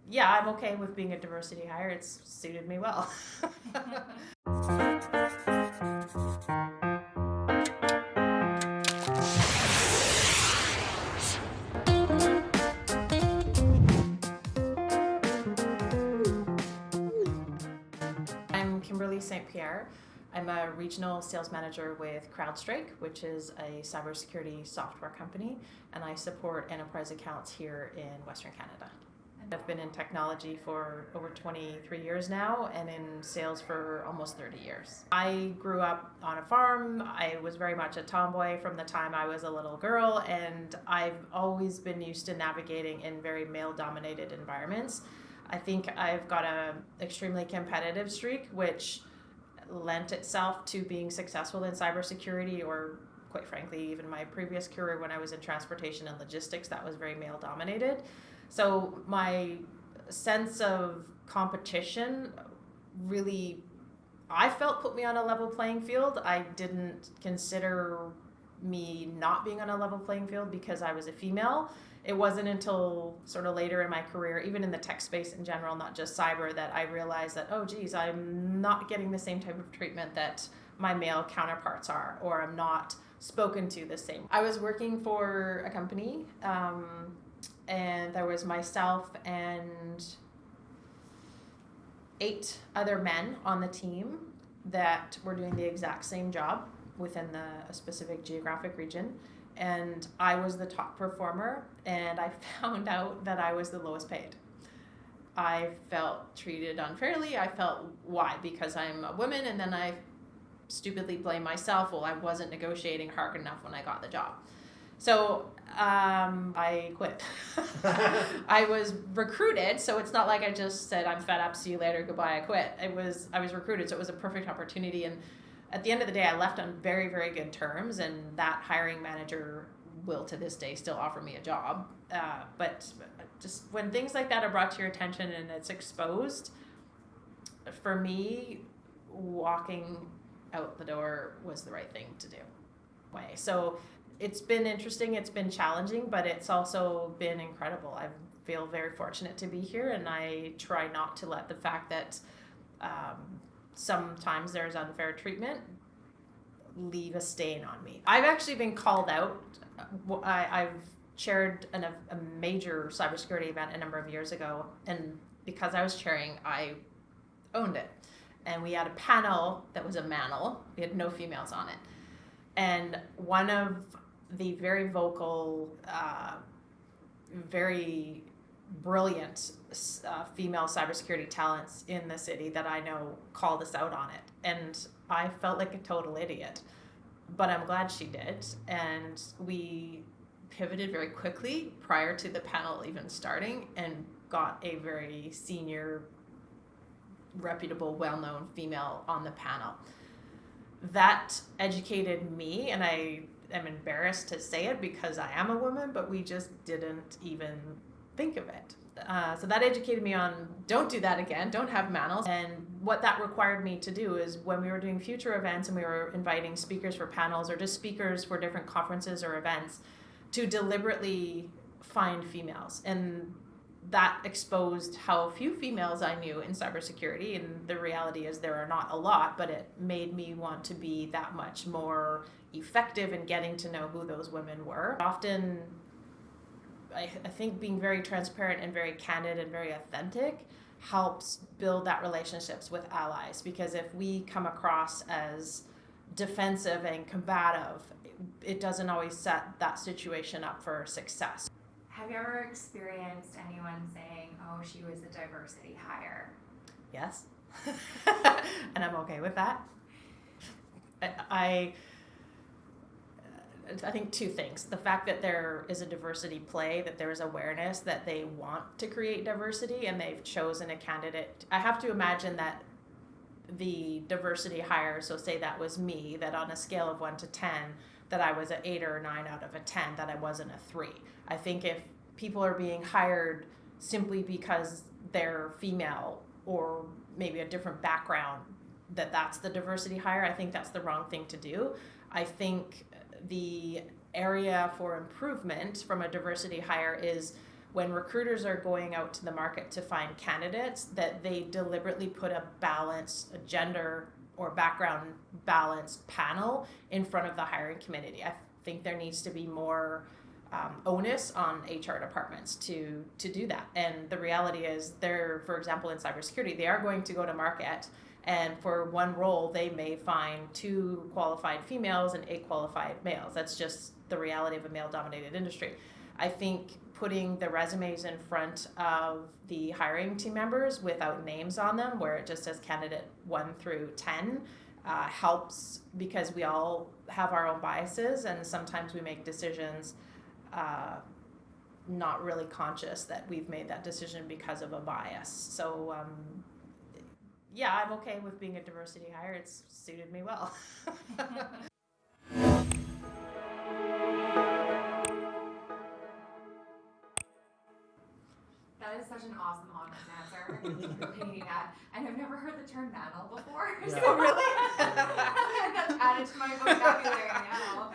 yeah, I'm okay with being a diversity hire. It's suited me well. I'm Kimberley St. Pierre. I'm a regional sales manager with CrowdStrike, which is a cybersecurity software company, and I support enterprise accounts here in Western Canada. I've been in technology for over 23 years now and in sales for almost 30 years. I grew up on a farm. I was very much a tomboy from the time I was a little girl, and I've always been used to navigating in very male-dominated environments. I think I've got an extremely competitive streak, which lent itself to being successful in cybersecurity, or quite frankly, even my previous career when I was in transportation and logistics, that was very male-dominated. So my sense of competition really, I felt, put me on a level playing field. I didn't consider me not being on a level playing field because I was a female. It wasn't until sort of later in my career, even in the tech space in general, not just cyber, that I realized that, oh geez, I'm not getting the same type of treatment that my male counterparts are, or I'm not spoken to the same. I was working for a company, and there was myself and 8 other men on the team that were doing the exact same job within a specific geographic region. And I was the top performer, and I found out that I was the lowest paid. I felt treated unfairly. I felt, why? Because I'm a woman, and then I stupidly blame myself. Well, I wasn't negotiating hard enough when I got the job. So I quit. I was recruited, so it's not like I just said, I'm fed up, see you later, goodbye, I quit. I was recruited, so it was a perfect opportunity. And at the end of the day, I left on very, very good terms, and that hiring manager will to this day still offer me a job. But just when things like that are brought to your attention and it's exposed, for me, walking out the door was the right thing to do. So it's been interesting, it's been challenging, but it's also been incredible. I feel very fortunate to be here, and I try not to let the fact that sometimes there's unfair treatment leave a stain on me. I've actually been called out. I've chaired a major cybersecurity event a number of years ago, and because I was chairing, I owned it. And we had a panel that was a manel. We had no females on it. And one of the very vocal, very brilliant female cybersecurity talents in the city that I know called us out on it. And I felt like a total idiot. But I'm glad she did. And we pivoted very quickly prior to the panel even starting and got a very senior, reputable, well-known female on the panel. That educated me, and I am embarrassed to say it because I am a woman, but we just didn't even think of it. So that educated me on, don't do that again, don't have manels. And what that required me to do is, when we were doing future events and we were inviting speakers for panels or just speakers for different conferences or events, to deliberately find females. And that exposed how few females I knew in cybersecurity, and the reality is there are not a lot, but it made me want to be that much more effective in getting to know who those women were. Often, I think being very transparent and very candid and very authentic helps build that relationships with allies, because if we come across as defensive and combative, it doesn't always set that situation up for success. Have you ever experienced anyone saying, oh, she was a diversity hire? Yes. And I'm okay with that. I think 2 things. The fact that there is a diversity play, that there is awareness that they want to create diversity and they've chosen a candidate. I have to imagine that the diversity hire, so say that was me, that on a scale of 1 to 10, that I was an 8 or a 9 out of a 10, that I wasn't a 3. I think if people are being hired simply because they're female or maybe a different background, that's the diversity hire, I think that's the wrong thing to do. I think the area for improvement from a diversity hire is when recruiters are going out to the market to find candidates, that they deliberately put a gender or background balanced panel in front of the hiring committee. I think there needs to be more onus on HR departments to do that. And the reality is, they're, for example, in cybersecurity, they are going to go to market, and for one role, they may find 2 qualified females and 8 qualified males. That's just the reality of a male-dominated industry. I think putting the resumes in front of the hiring team members without names on them, where it just says candidate 1 through 10, helps, because we all have our own biases, and sometimes we make decisions not really conscious that we've made that decision because of a bias. So yeah, I'm okay with being a diversity hire. It's suited me well. That is such an awesome, honest answer. Thank you for repeating that. And I've never heard the term mantle before. Yeah. So really, that's added to my vocabulary now.